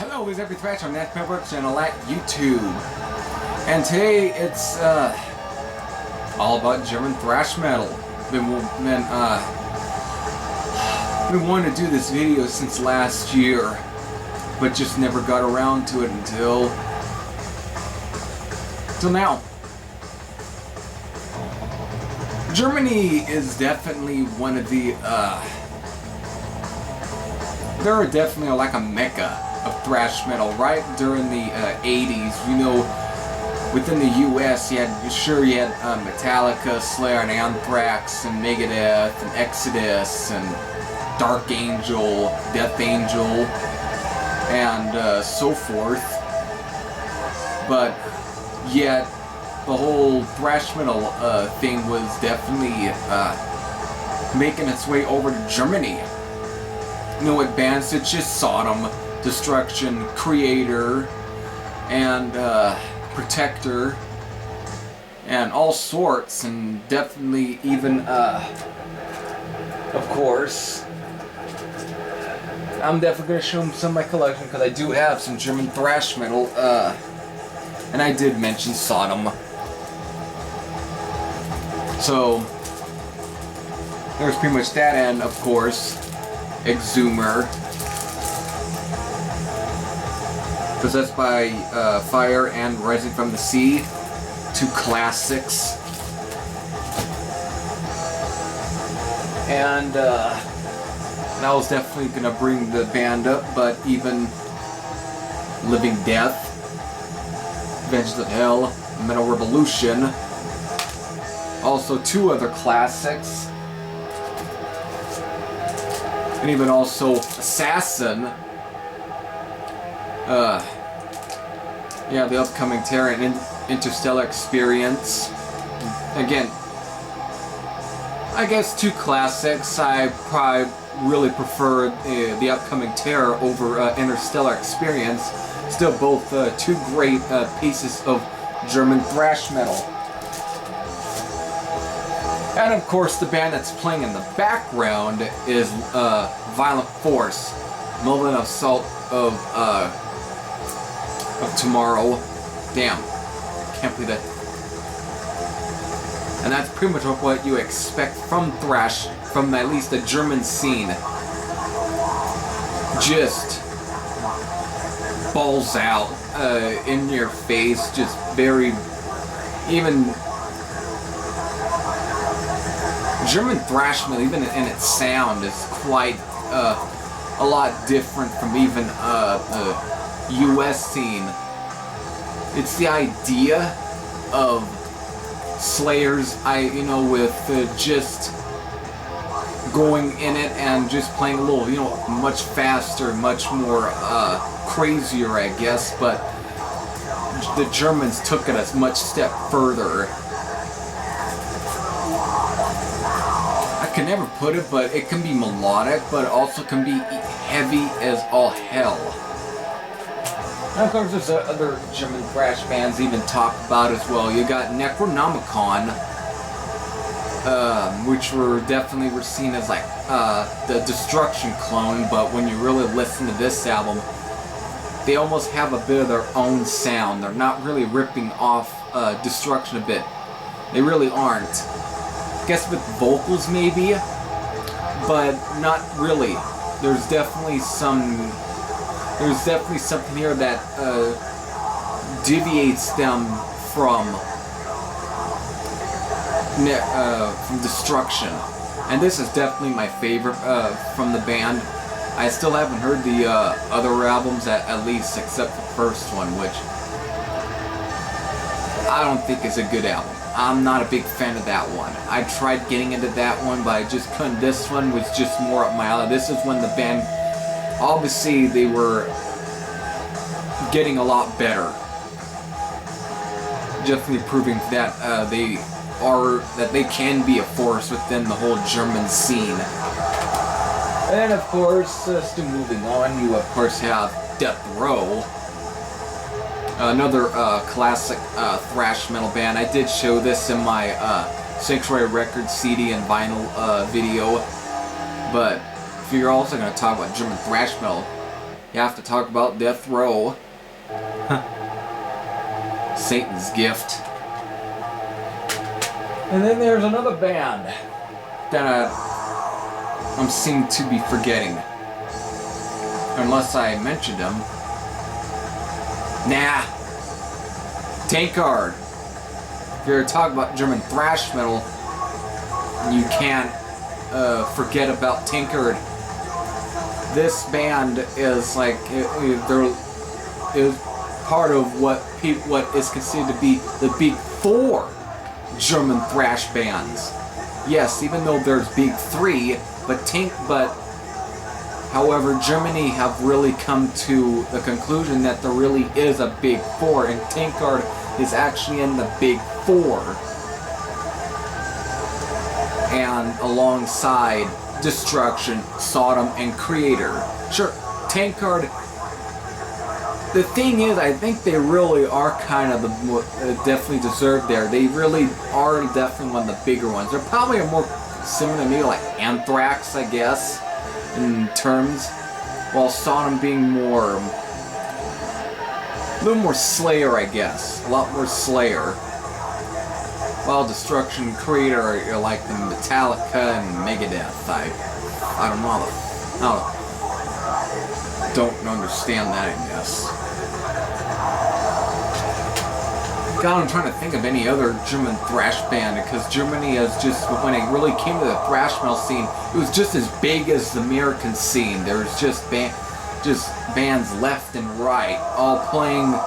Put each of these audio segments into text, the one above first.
Hello, this is Thrash on that Network channel at YouTube. And today it's all about German thrash metal. Been wanting to do this video since last year, but just never got around to it until now. Germany is definitely one of the they're definitely like a mecca of thrash metal right during the 80s. You know, within the US you had Metallica, Slayer, and Anthrax, and Megadeth, and Exodus, and Dark Angel, Death Angel, and so forth. But yet the whole thrash metal thing was definitely making its way over to Germany. You know, with bands such as Sodom, Destruction, Creator, and Protector, and all sorts, and definitely even, of course, I'm definitely going to show them some of my collection, because I do have some German thrash metal, and I did mention Sodom. So, there's pretty much that, and of course, Exhumer. Possessed by Fire and Rising from the Sea. Two classics. And I was definitely going to bring the band up, but even Living Death, Vengeance of Hell, Metal Revolution. Also two other classics. And even also Assassin. Yeah, the upcoming Terror and Interstellar Experience. Again, I guess two classics. I probably really prefer the upcoming Terror over Interstellar Experience. Still both two great pieces of German thrash metal. And of course, the band that's playing in the background is Violent Force, Molten Assault of Tomorrow. Damn, can't believe that. And that's pretty much what you expect from thrash, from at least the German scene. Just balls out, in your face, just very, even German thrash metal, even in its sound, is quite a lot different from even the US scene. It's the idea of Slayers, with just going in it and just playing a little, much faster, much more crazier, I guess, but the Germans took it a much step further. I can never put it, but it can be melodic, but it also can be heavy as all hell. And of course, there's other German thrash bands even talk about as well. You got Necronomicon, which were seen as like the Destruction clone, but when you really listen to this album, they almost have a bit of their own sound. They're not really ripping off Destruction a bit. They really aren't. I guess with vocals maybe, but not really. There's definitely something here that deviates them from Destruction, and this is definitely my favorite from the band. I still haven't heard the other albums at least, except the first one, which I don't think is a good album. I'm not a big fan of that one. I tried getting into that one, but I just couldn't. This one was just more up my alley. This is when the band, obviously, they were getting a lot better. Definitely proving that they can be a force within the whole German scene. And of course, still moving on, you of course have Death Row. Another classic thrash metal band. I did show this in my Sanctuary Records CD and vinyl video, but if you're also going to talk about German thrash metal, You have to talk about Death Row. Satan's Gift. And then there's another band that I'm seem to be forgetting. Unless I mentioned them. Nah. Tankard. If you're talking about German thrash metal, you can't forget about Tankard. This band is like is part of what is considered to be the big four German thrash bands. Yes, even though there's big three, but however, Germany have really come to the conclusion that there really is a big four, and Tankard is actually in the big four. And alongside Destruction, Sodom, and Creator. Sure, Tankard. The thing is, I think they really are kind of definitely deserved there. They really are definitely one of the bigger ones. They're probably more similar to me, like Anthrax, I guess, in terms. While Sodom being more, a little more Slayer, I guess. A lot more Slayer. While Destruction, Creator are like the Metallica and Megadeth. I don't know. I don't understand that, I guess. God, I'm trying to think of any other German thrash band, because Germany is just, when it really came to the thrash metal scene, it was just as big as the American scene. There was just bands left and right, all playing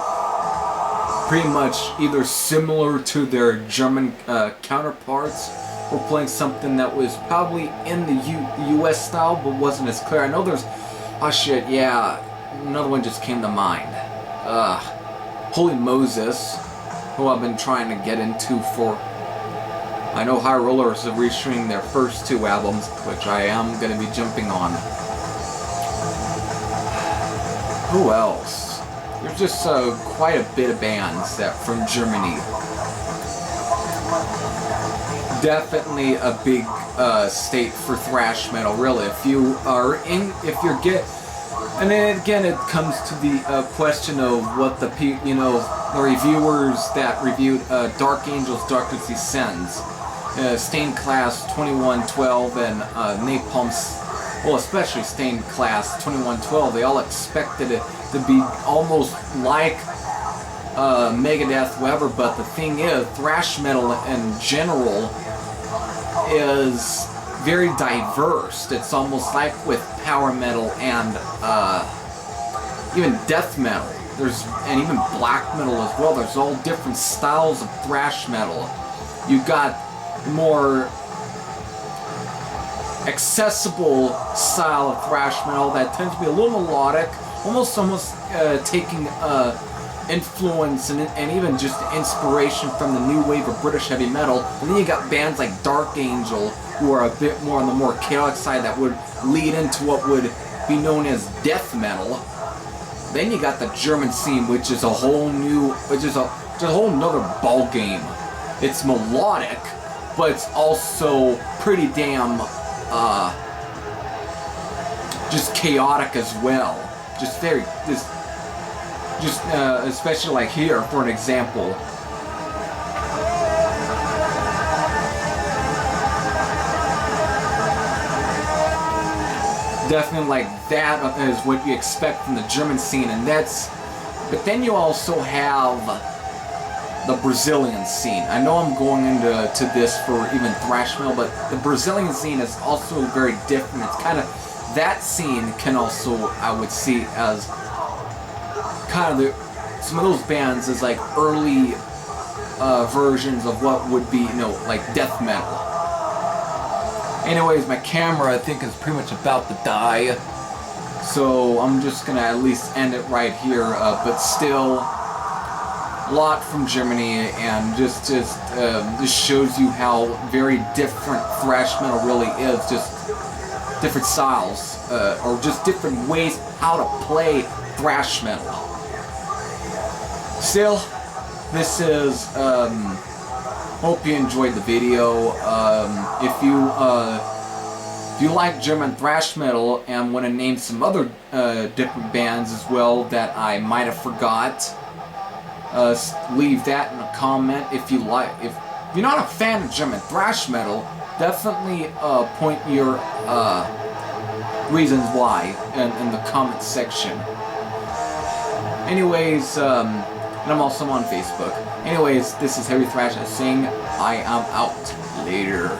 pretty much either similar to their German counterparts, or playing something that was probably in the US style but wasn't as clear. I know there's, oh shit, yeah, another one just came to mind. Holy Moses, who I've been trying to get into for, I know High Rollers are reissuing their first two albums, which I am going to be jumping on. Who else? There's just quite a bit of bands that from Germany. Definitely a big state for thrash metal, really. And then again, it comes to the question of what the reviewers that reviewed Dark Angels, Darkness Descends, Stained Class 2112, and Napalm's. Well, especially Stained Class 2112, they all expected it to be almost like Megadeth, whatever, but the thing is, thrash metal in general is very diverse. It's almost like with power metal and even death metal. And even black metal as well. There's all different styles of thrash metal. You got more accessible style of thrash metal that tends to be a little melodic, almost taking influence and even just inspiration from the new wave of British heavy metal. And then you got bands like Dark Angel, who are a bit more on the more chaotic side, that would lead into what would be known as death metal. Then you got the German scene, which is a whole nother ball game. It's melodic, but it's also pretty damn just chaotic as well. Especially like here, for an example. Definitely like that is what you expect from the German scene, but then you also have the Brazilian scene. I know I'm going into this for even thrash metal, but the Brazilian scene is also very different. It's kind of, that scene can also, I would see as kind of some of those bands as like early versions of what would be, like death metal. Anyways, my camera, I think, is pretty much about to die, so I'm just gonna at least end it right here, but still, a lot from Germany, and just shows you how very different thrash metal really is, just different styles, or just different ways how to play thrash metal. Still, this is, hope you enjoyed the video. If you If you like German thrash metal and want to name some other different bands as well that I might have forgot, leave that in a comment. If you're not a fan of German thrash metal, definitely point your reasons why in the comment section. Anyways, and I'm also on Facebook. Anyways, this is Heavy Thrash Sing. I am out. Later.